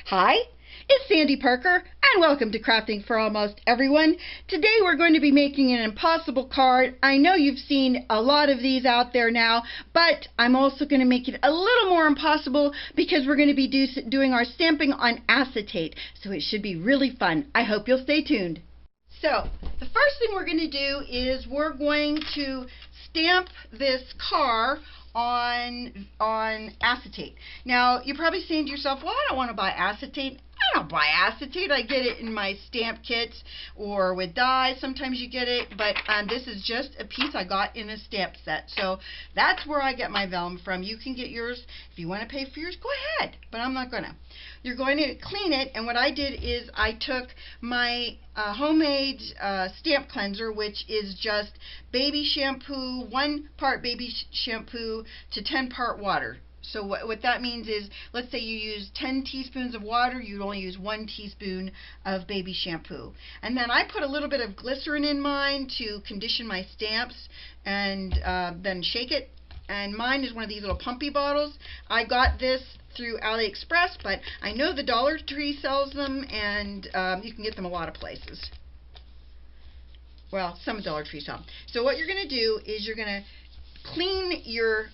Hi, it's Sandy Parker, and welcome to Crafting for Almost Everyone. Today we're going to be making an impossible card. I know you've seen a lot of these out there now, but I'm also going to make it a little more impossible because we're going to be doing our stamping on acetate, so it should be really fun. I hope you'll stay tuned. So, the first thing we're going to do is we're going to stamp this car on acetate. Now, you're probably saying to yourself, well, I don't want to buy acetate. I don't buy acetate. I get it in my stamp kits or with dies. Sometimes you get it, but this is just a piece I got in a stamp set. So that's where I get my vellum from. You can get yours. If you want to pay for yours, go ahead, but I'm not going to. You're going to clean it, and what I did is I took my homemade stamp cleanser, which is just baby shampoo, 1 part baby shampoo to 10 part water. So what that means is, let's say you use 10 teaspoons of water, you'd only use 1 teaspoon of baby shampoo. And then I put a little bit of glycerin in mine to condition my stamps, and then shake it. And mine is one of these little pumpy bottles. I got this through AliExpress, but I know the Dollar Tree sells them, and you can get them a lot of places. Well, some Dollar Tree sell them. So what you're going to do is you're going to clean your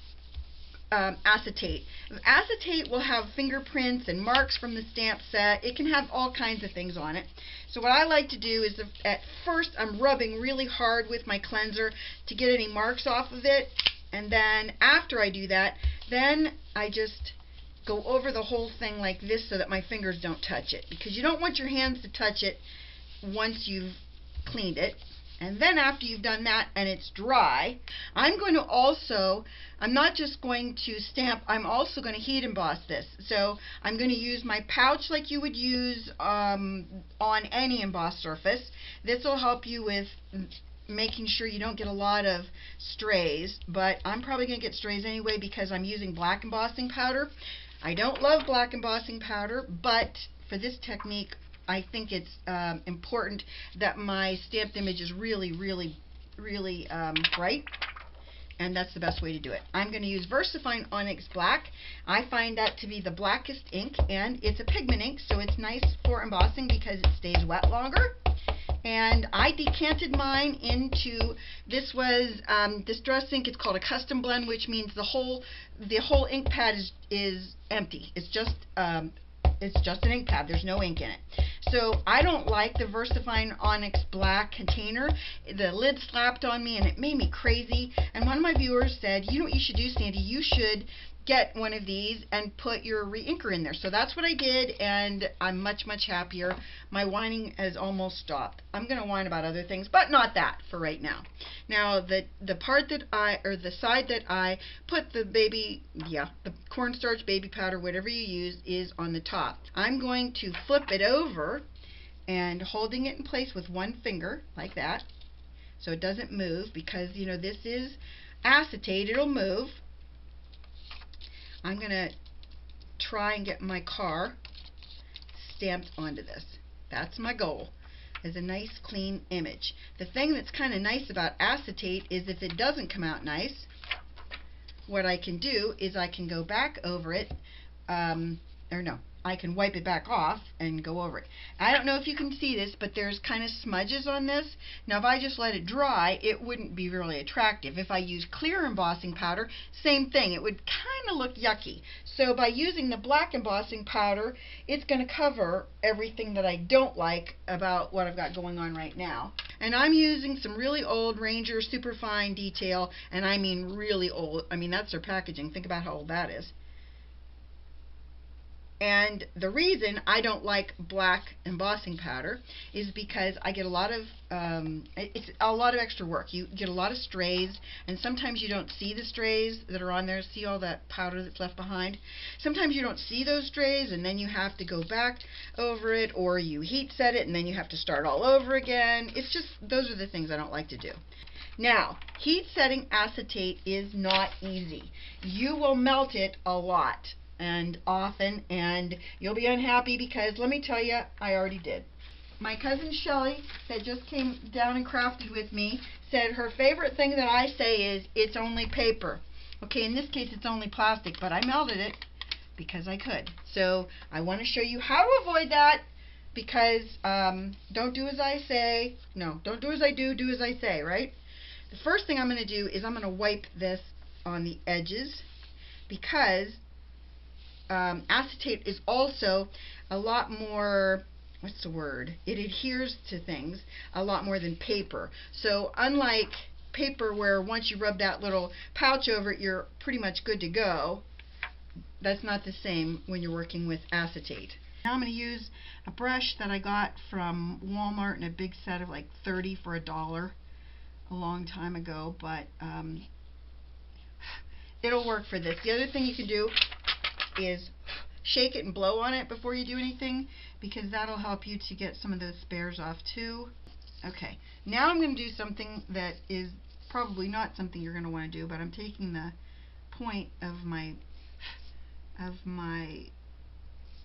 acetate. Acetate will have fingerprints and marks from the stamp set. It can have all kinds of things on it. So what I like to do is, at first I'm rubbing really hard with my cleanser to get any marks off of it, and then after I do that, then I just go over the whole thing like this so that my fingers don't touch it, because you don't want your hands to touch it once you've cleaned it. And then after you've done that and it's dry, I'm not just going to stamp, I'm also going to heat emboss this. So I'm going to use my pouch like you would use on any embossed surface. This will help you with making sure you don't get a lot of strays, but I'm probably going to get strays anyway because I'm using black embossing powder. I don't love black embossing powder, but for this technique I think it's important that my stamped image is really bright, and that's the best way to do it. I'm going to use VersaFine Onyx Black. I find that to be the blackest ink, and it's a pigment ink, so it's nice for embossing because it stays wet longer. And I decanted mine into, this was Distress ink. It's called a custom blend, which means the whole ink pad is empty. It's just an ink pad. There's no ink in it. So I don't like the VersaFine Onyx Black container. The lid slapped on me and it made me crazy. And one of my viewers said, you know what you should do, Sandy? You should get one of these and put your re-inker in there. So that's what I did, and I'm much happier. My whining has almost stopped. I'm going to whine about other things, but not that for right now. Now the part that the side that I put the the cornstarch, baby powder, whatever you use, is on the top. I'm going to flip it over and holding it in place with one finger like that so it doesn't move, because you know this is acetate, it'll move. I'm going to try and get my car stamped onto this. That's my goal, is a nice clean image. The thing that's kind of nice about acetate is if it doesn't come out nice, what I can do is I can go back over it, I can wipe it back off and go over it. I don't know if you can see this, but there's kind of smudges on this. Now if I just let it dry, it wouldn't be really attractive. If I use clear embossing powder, same thing. It would kind of look yucky. So by using the black embossing powder, it's going to cover everything that I don't like about what I've got going on right now. And I'm using some really old Ranger Superfine detail, and I mean really old. I mean, that's their packaging. Think about how old that is. And the reason I don't like black embossing powder is because I get a lot of, it's a lot of extra work. You get a lot of strays, and sometimes you don't see the strays that are on there. See all that powder that's left behind? Sometimes you don't see those strays, and then you have to go back over it, or you heat set it, and then you have to start all over again. It's just, those are the things I don't like to do. Now, heat setting acetate is not easy. You will melt it a lot and often, and you'll be unhappy because, let me tell you, I already did. My cousin Shelly, that just came down and crafted with me, said her favorite thing that I say is, it's only paper. Okay, in this case it's only plastic, but I melted it. because I could. So I want to show you how to avoid that, because don't do as I say. No, don't do as I do as I say, right? The first thing I'm going to do is I'm going to wipe this on the edges, because acetate is also a lot more, what's the word? It adheres to things a lot more than paper. So unlike paper, where once you rub that little pouch over it, you're pretty much good to go, that's not the same when you're working with acetate. Now I'm going to use a brush that I got from Walmart in a big set of like 30 for $1 a long time ago, but it'll work for this. The other thing you can do is shake it and blow on it before you do anything, because that'll help you to get some of those spares off too. Okay, now I'm going to do something that is probably not something you're going to want to do, but I'm taking the point of my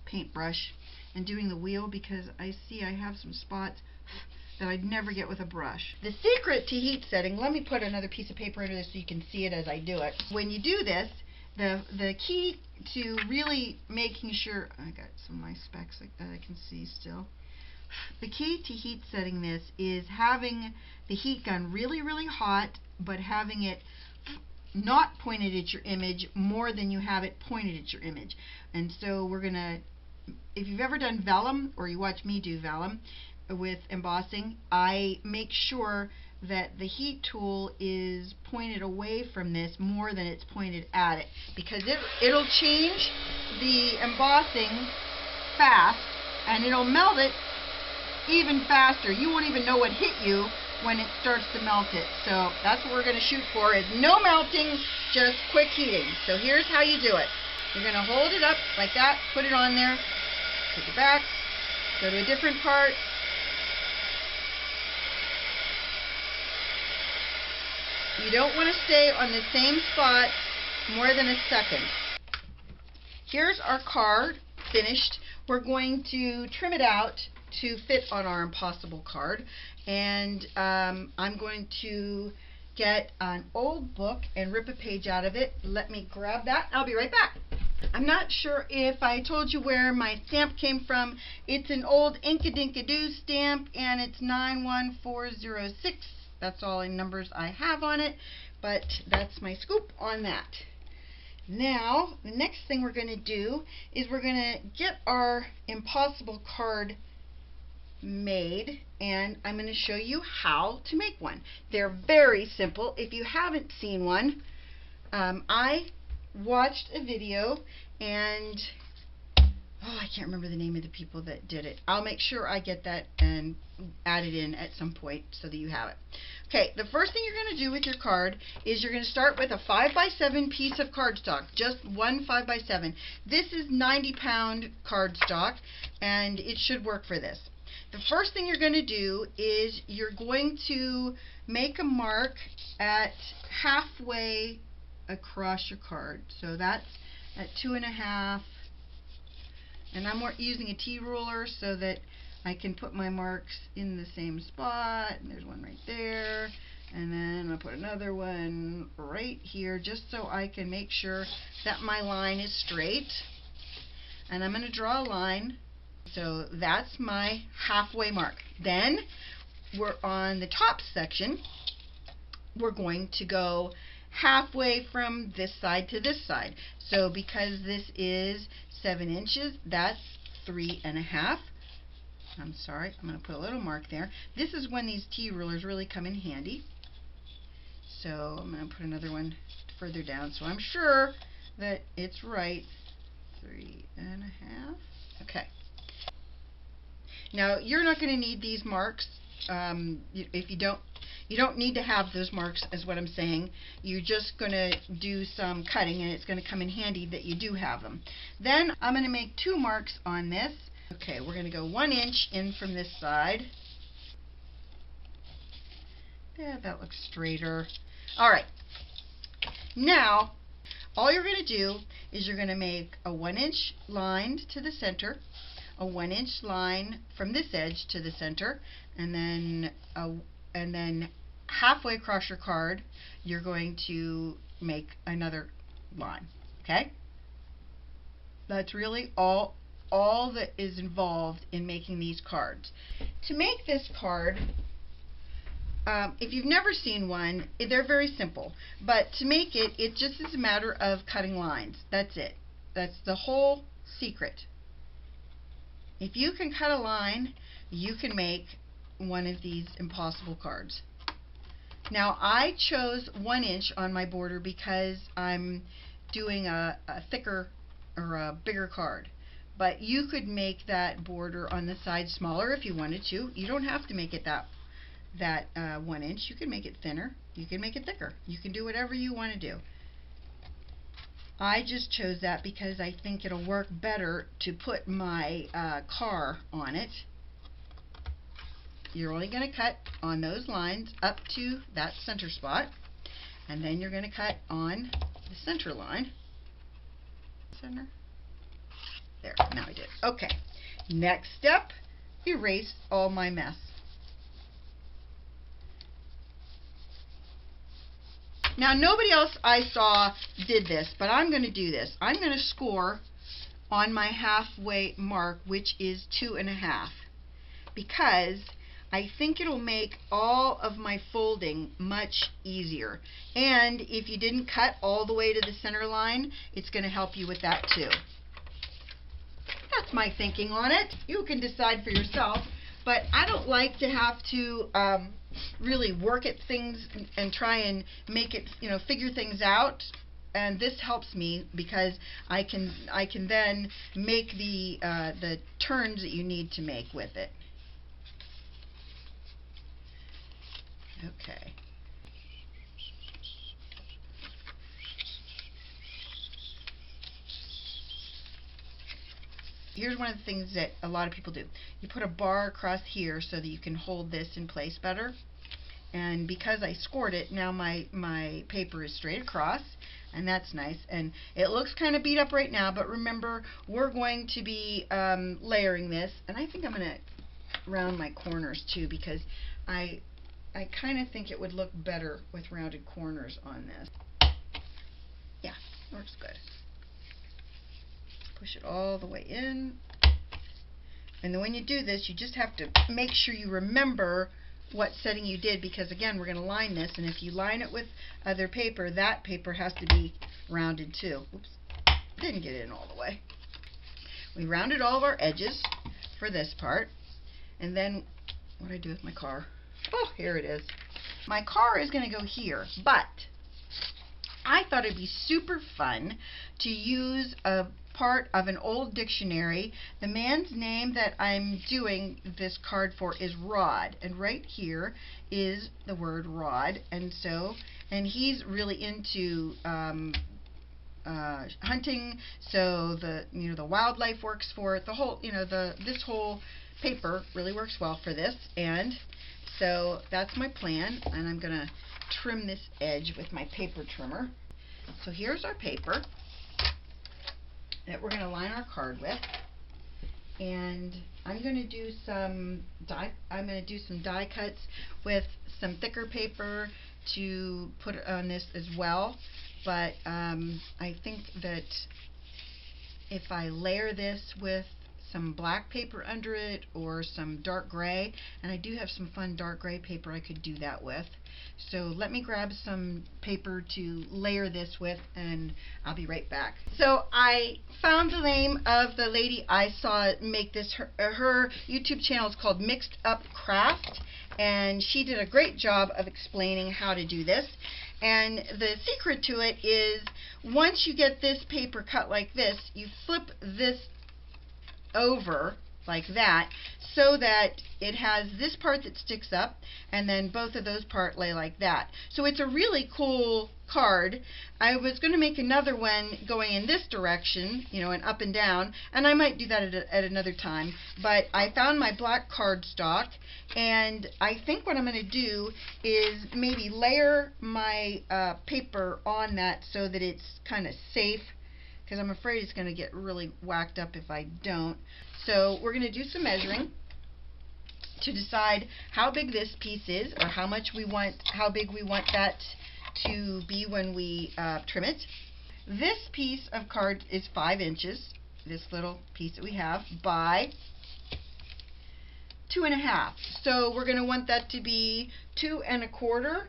paintbrush and doing the wheel, because I see I have some spots that I'd never get with a brush. The secret to heat setting, let me put another piece of paper under this so you can see it as I do it. When you do this, the key to really making sure, I got some of my specks like that I can see still. The key to heat setting this is having the heat gun really, really hot, but having it not pointed at your image more than you have it pointed at your image. And so we're going to, if you've ever done vellum, or you watch me do vellum with embossing, I make sure that the heat tool is pointed away from this more than it's pointed at it, because it'll change the embossing fast, and it'll melt it even faster. You won't even know what hit you when it starts to melt it. So that's what we're going to shoot for, is no melting, just quick heating. So here's how you do it. You're going to hold it up like that, put it on there, take it back, go to a different part. You don't want to stay on the same spot more than a second. Here's our card finished. We're going to trim it out to fit on our Impossible card, and I'm going to get an old book and rip a page out of it. Let me grab that. I'll be right back. I'm not sure if I told you where my stamp came from. It's an old Inkadinkadoo stamp, and it's 91406. That's all in numbers I have on it, but that's my scoop on that. Now, the next thing we're going to do is we're going to get our Impossible card made, and I'm going to show you how to make one. They're very simple. If you haven't seen one, I watched a video, and I can't remember the name of the people that did it. I'll make sure I get that and add it in at some point so that you have it. Okay, the first thing you're going to do with your card is you're going to start with a 5x7 piece of cardstock, just one 5x7. This is 90-pound cardstock, and it should work for this. The first thing you're going to do is you're going to make a mark at halfway across your card. So that's at 2.5. And I'm using a T-ruler so that I can put my marks in the same spot. And there's one right there. And then I'm going to put another one right here, just so I can make sure that my line is straight. And I'm going to draw a line. So that's my halfway mark. Then we're on the top section. We're going to go halfway from this side to this side. So because this is 7 inches, that's 3.5. I'm sorry, I'm going to put a little mark there. This is when these T-rulers really come in handy. So I'm going to put another one further down so I'm sure that it's right. 3.5. Okay. Now you're not going to need these marks. If you don't need to have those marks, is what I'm saying. You're just going to do some cutting, and it's going to come in handy that you do have them. Then I'm going to make 2 marks on this. Okay, we're going to go 1 inch in from this side. Yeah, that looks straighter. Alright, now all you're going to do is you're going to make a 1 inch line to the center, a 1 inch line from this edge to the center, and then halfway across your card you're going to make another line. Okay? That's really all that is involved in making these cards. To make this card, if you've never seen one, they're very simple. But to make it, it just is a matter of cutting lines. That's it. That's the whole secret. If you can cut a line, you can make one of these impossible cards. Now, I chose 1 inch on my border because I'm doing a thicker or a bigger card. But you could make that border on the side smaller if you wanted to. You don't have to make it that 1 inch. You can make it thinner. You can make it thicker. You can do whatever you want to do. I just chose that because I think it'll work better to put my car on it. You're only going to cut on those lines up to that center spot, and then you're going to cut on the center line. Center. There, now I did. Okay, next step, erase all my mess. Now, nobody else I saw did this, but I'm going to do this. I'm going to score on my halfway mark, which is 2.5, because I think it'll make all of my folding much easier. And if you didn't cut all the way to the center line, it's going to help you with that too. That's my thinking on it. You can decide for yourself, but I don't like to have to really work at things and try and make it, figure things out. And this helps me because I can then make the turns that you need to make with it. Okay. Here's one of the things that a lot of people do. You put a bar across here so that you can hold this in place better. And because I scored it, now my paper is straight across, and that's nice. And it looks kind of beat up right now, but remember, we're going to be layering this. And I think I'm going to round my corners too, because I kind of think it would look better with rounded corners on this. Yeah, works good. Push it all the way in. And then when you do this, you just have to make sure you remember what setting you did, because again, we're going to line this, and if you line it with other paper, that paper has to be rounded too. Oops, didn't get in all the way. We rounded all of our edges for this part, and then what do I do with my car? Oh, here it is. My car is going to go here, but I thought it'd be super fun to use a part of an old dictionary. The man's name that I'm doing this card for is Rod, and right here is the word Rod, and he's really into hunting, so the wildlife works for it. The whole this whole paper really works well for this, and so that's my plan, and I'm gonna trim this edge with my paper trimmer. So here's our paper that we're going to line our card with, and I'm going to do some die cuts with some thicker paper to put on this as well. But I think that if I layer this with some black paper under it or some dark gray, and I do have some fun dark gray paper I could do that with. So let me grab some paper to layer this with, and I'll be right back. So I found the name of the lady I saw make this. Her YouTube channel is called Mixed Up Craft, and she did a great job of explaining how to do this. And the secret to it is, once you get this paper cut like this, you flip this over like that, so that it has this part that sticks up, and then both of those parts lay like that. So it's a really cool card. I was going to make another one going in this direction, and up and down, and I might do that at another time. But I found my black cardstock, and I think what I'm going to do is maybe layer my paper on that so that it's kind of safe, because I'm afraid it's going to get really whacked up if I don't. So we're going to do some measuring to decide how big this piece is, or how big we want that to be when we trim it. This piece of card is 5 inches. this little piece that we have by 2.5. So we're going to want that to be 2.25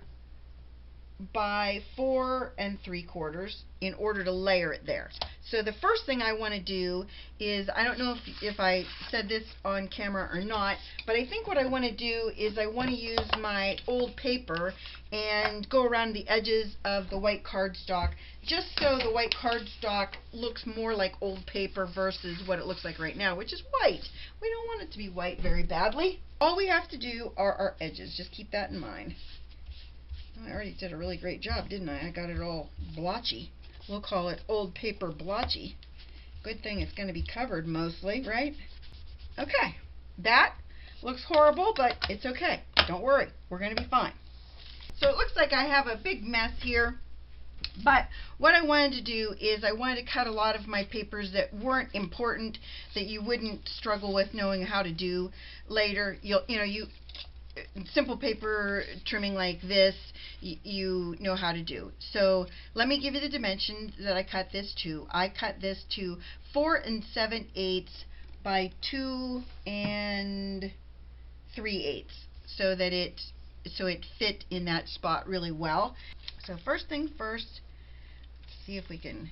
by 4 3/4 in order to layer it there. So the first thing I want to do is, I don't know if I said this on camera or not, but I think what I want to do is I want to use my old paper and go around the edges of the white cardstock, just so the white cardstock looks more like old paper versus what it looks like right now, which is white. We don't want it to be white very badly. All we have to do are our edges. Just keep that in mind. I already did a really great job, didn't I? I got it all blotchy. We'll call it old paper blotchy. Good thing it's going to be covered mostly, right? Okay, that looks horrible, but it's okay. Don't worry, we're going to be fine. So it looks like I have a big mess here, but what I wanted to do is I wanted to cut a lot of my papers that weren't important, that you wouldn't struggle with knowing how to do later. Simple paper trimming like this, you know how to do. So let me give you the dimensions that I cut this to. I cut this to 4 7/8 by 2 3/8, so that it fit in that spot really well. So first thing first, let's see if we can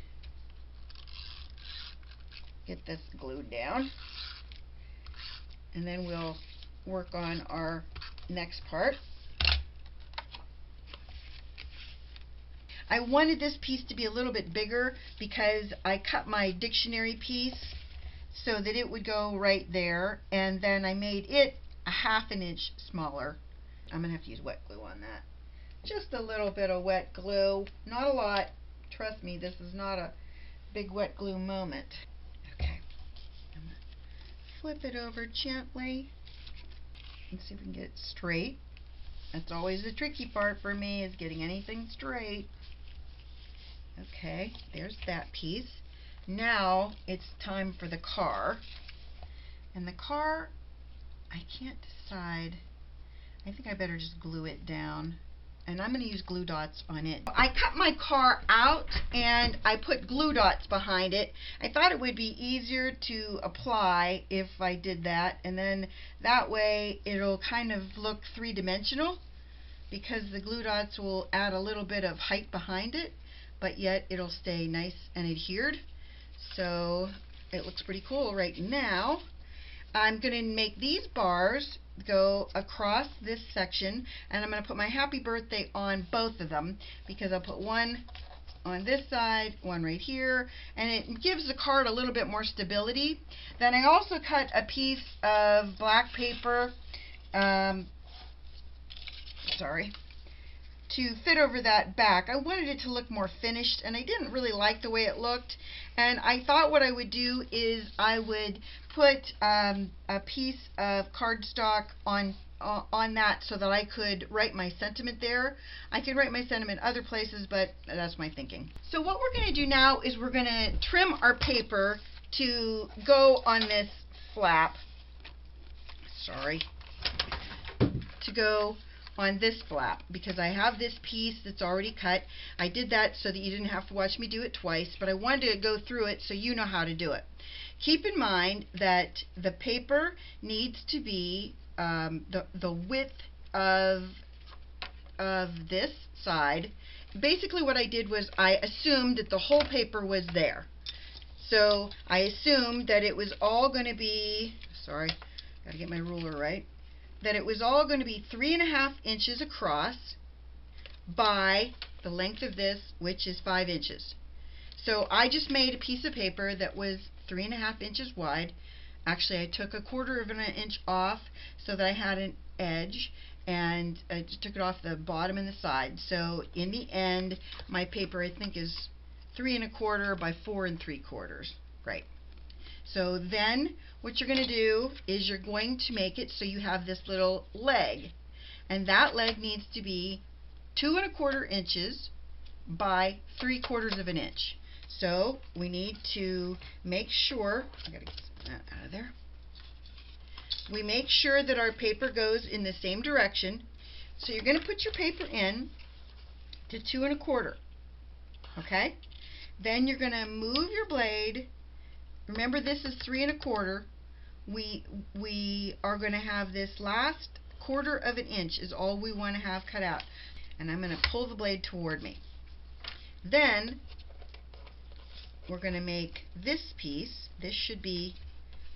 get this glued down, and then we'll work on our next part. I wanted this piece to be a little bit bigger because I cut my dictionary piece so that it would go right there, and then I made it a 1/2 inch smaller. I'm gonna have to use wet glue on that. Just a little bit of wet glue, not a lot. Trust me, this is not a big wet glue moment. Okay, I'm gonna flip it over gently and see if we can get it straight. That's always the tricky part for me, is getting anything straight. Okay, there's that piece. Now it's time for the car. And the car, I can't decide. I think I better just glue it down. And I'm going to use glue dots on it. I cut my car out and I put glue dots behind it. I thought it would be easier to apply if I did that, and then that way it'll kind of look three-dimensional, because the glue dots will add a little bit of height behind it, but yet it'll stay nice and adhered. So it looks pretty cool right now. I'm going to make these bars go across this section, and I'm going to put my happy birthday on both of them, because I'll put one on this side, one right here, and it gives the card a little bit more stability. Then I also cut a piece of black paper, to fit over that back. I wanted it to look more finished, and I didn't really like the way it looked, and I thought what I would do is I would put a piece of cardstock on that, so that I could write my sentiment there. I could write my sentiment other places, but that's my thinking. So what we're going to do now is we're going to trim our paper to go on this flap. To go on this flap, because I have this piece that's already cut. I did that so that you didn't have to watch me do it twice, but I wanted to go through it so you know how to do it. Keep in mind that the paper needs to be the width of this side. Basically what I did was I assumed that the whole paper was there. So I assumed that it was all going to be, gotta get my ruler right, that it was all going to be 3.5 inches across by the length of this, which is 5 inches. So I just made a piece of paper that was 3.5 inches wide. Actually, I took 1/4 of an inch off so that I had an edge, and I just took it off the bottom and the side. So in the end, my paper, I think, is 3.25 by 4 3/4. Right. So then what you're going to do is you're going to make it so you have this little leg, and that leg needs to be 2.25 inches by 3/4 of an inch. So we need to make sure, I gotta get that out of there. We make sure that our paper goes in the same direction. So you're going to put your paper in to 2.25. Okay? Then you're going to move your blade Remember, this is 3 1/4. We are going to have this last 1/4 of an inch is all we want to have cut out. And I'm going to pull the blade toward me. Then we're going to make this piece. This should be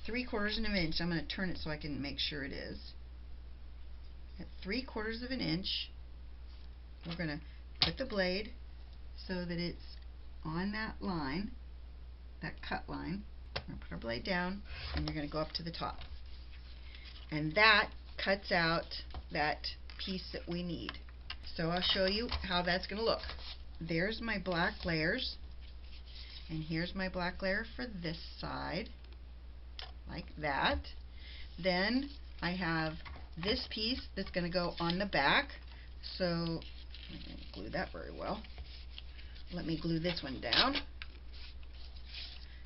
3/4 of an inch. I'm going to turn it so I can make sure it is. At 3/4 of an inch, we're going to put the blade so that it's on that line, that cut line. We're going to put our blade down, and you're going to go up to the top. And that cuts out that piece that we need. So I'll show you how that's going to look. There's my black layers, and here's my black layer for this side, like that. Then I have this piece that's going to go on the back, so I'm going to glue that very well. Let me glue this one down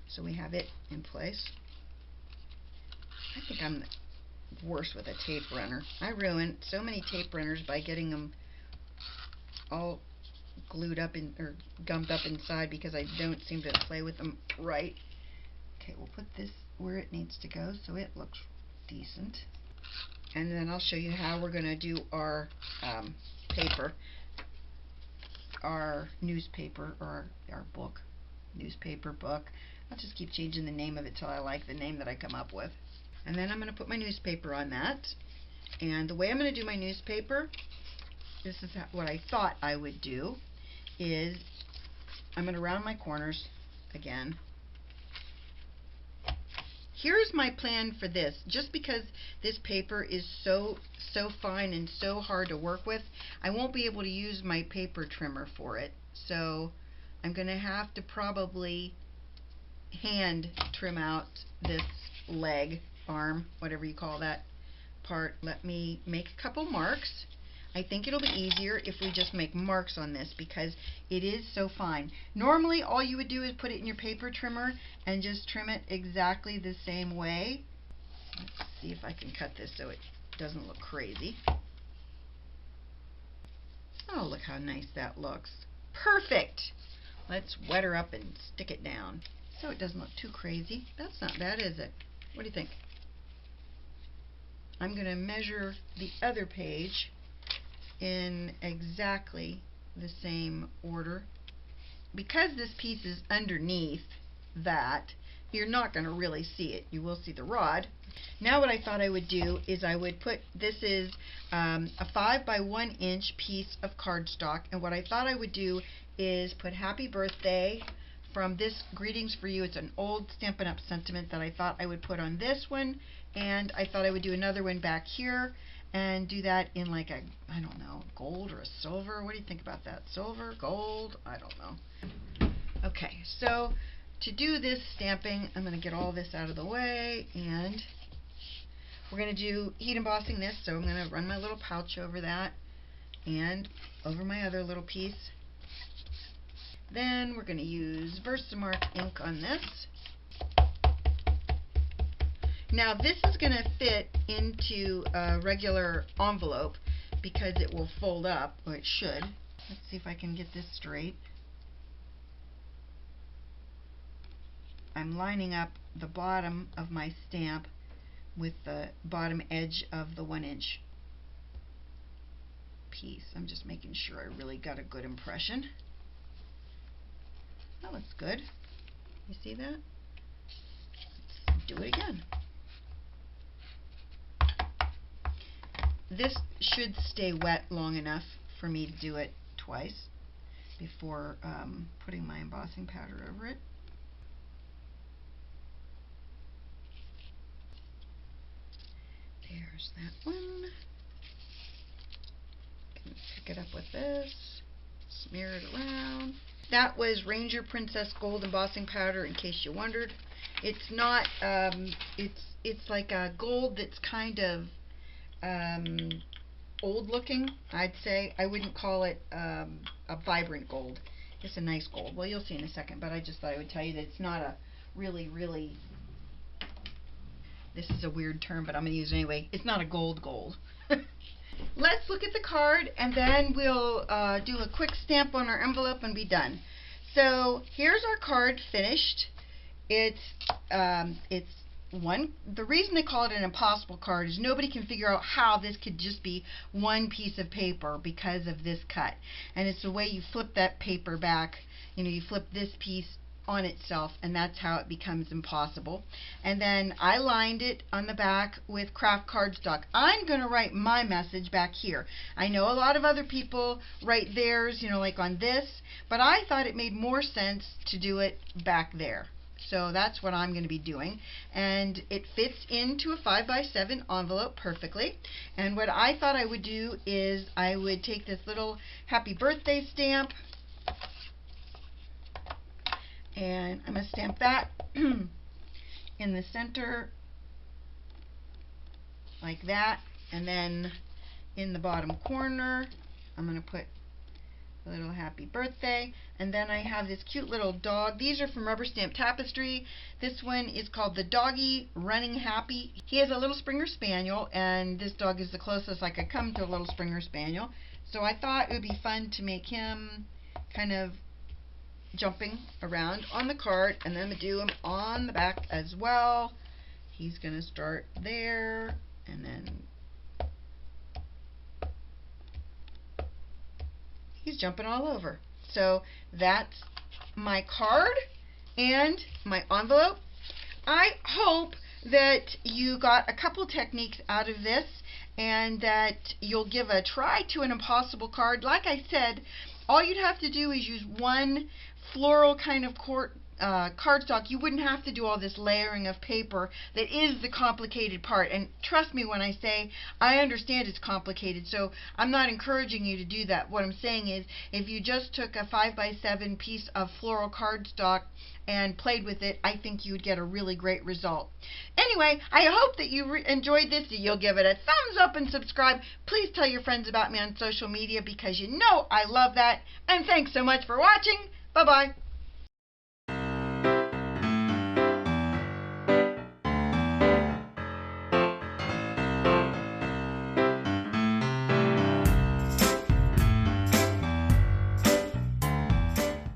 so we have it in place. I think I'm worse with a tape runner. I ruin so many tape runners by getting them all glued up in or gummed up inside because I don't seem to play with them right. Okay, we'll put this where it needs to go so it looks decent. And then I'll show you how we're going to do our paper, our newspaper, or our book, newspaper book. I'll just keep changing the name of it till I like the name that I come up with. And then I'm going to put my newspaper on that. And the way I'm going to do my newspaper, this is what I thought I would do, is I'm going to round my corners again. Here's my plan for this. Just because this paper is so fine and so hard to work with, I won't be able to use my paper trimmer for it. So I'm going to have to probably hand trim out this leg, arm, whatever you call that part. Let me make a couple marks. I think it'll be easier if we just make marks on this because it is so fine. Normally all you would do is put it in your paper trimmer and just trim it exactly the same way. Let's see if I can cut this so it doesn't look crazy. Oh, look how nice that looks. Perfect! Let's wet her up and stick it down so it doesn't look too crazy. That's not bad, is it? What do you think? I'm going to measure the other page in exactly the same order. Because this piece is underneath that, you're not going to really see it. You will see the rod. Now what I thought I would do is I would put, this is a 5 by 1 inch piece of cardstock, and what I thought I would do is put happy birthday from this Greetings for You. It's an old Stampin' Up! Sentiment that I thought I would put on this one, and I thought I would do another one back here and do that in like a, I don't know, gold or a silver. What do you think about that? Silver, gold, I don't know. Okay, so to do this stamping, I'm going to get all this out of the way, and we're going to do heat embossing this, so I'm going to run my little pouch over that and over my other little piece. Then we're going to use Versamark ink on this. Now this is going to fit into a regular envelope because it will fold up, or it should. Let's see if I can get this straight. I'm lining up the bottom of my stamp with the bottom edge of the 1 inch piece. I'm just making sure I really got a good impression. That looks good. You see that? Let's do it again. This should stay wet long enough for me to do it twice before putting my embossing powder over it. There's that one. Pick it up with this, smear it around. That was Ranger Princess Gold embossing powder, in case you wondered. It's not, it's like a gold that's kind of old looking, I'd say. I wouldn't call it a vibrant gold. It's a nice gold. Well, you'll see in a second, but I just thought I would tell you that it's not a really, this is a weird term, but I'm going to use it anyway. It's not a gold. Let's look at the card, and then we'll do a quick stamp on our envelope and be done. So here's our card finished, It's one. The reason they call it an impossible card is nobody can figure out how this could just be one piece of paper because of this cut. And it's the way you flip that paper back. You know, you flip this piece on itself, and that's how it becomes impossible. And then I lined it on the back with craft cardstock. I'm going to write my message back here. I know a lot of other people write theirs, you know, like on this, but I thought it made more sense to do it back there. So that's what I'm going to be doing, and it fits into a 5x7 envelope perfectly. And what I thought I would do is I would take this little happy birthday stamp, and I'm going to stamp that in the center like that, and then in the bottom corner I'm going to put a little happy birthday. And then I have this cute little dog. These are from Rubber Stamp Tapestry. This one is called the Doggy Running Happy. He is a little Springer Spaniel, and this dog is the closest I could come to a little Springer Spaniel. So I thought it would be fun to make him kind of jumping around on the card, and then I'm going to do him on the back as well. He's going to start there, and then he's jumping all over. So that's my card and my envelope. I hope that you got a couple techniques out of this and that you'll give a try to an impossible card. Like I said, all you'd have to do is use one floral kind of cardstock. You wouldn't have to do all this layering of paper that is the complicated part. And trust me when I say I understand it's complicated, so I'm not encouraging you to do that. What I'm saying is if you just took a 5x7 piece of floral cardstock and played with it, I think you would get a really great result. Anyway, I hope that you enjoyed this. You'll give it a thumbs up and subscribe. Please tell your friends about me on social media because you know I love that. And thanks so much for watching. Bye-bye.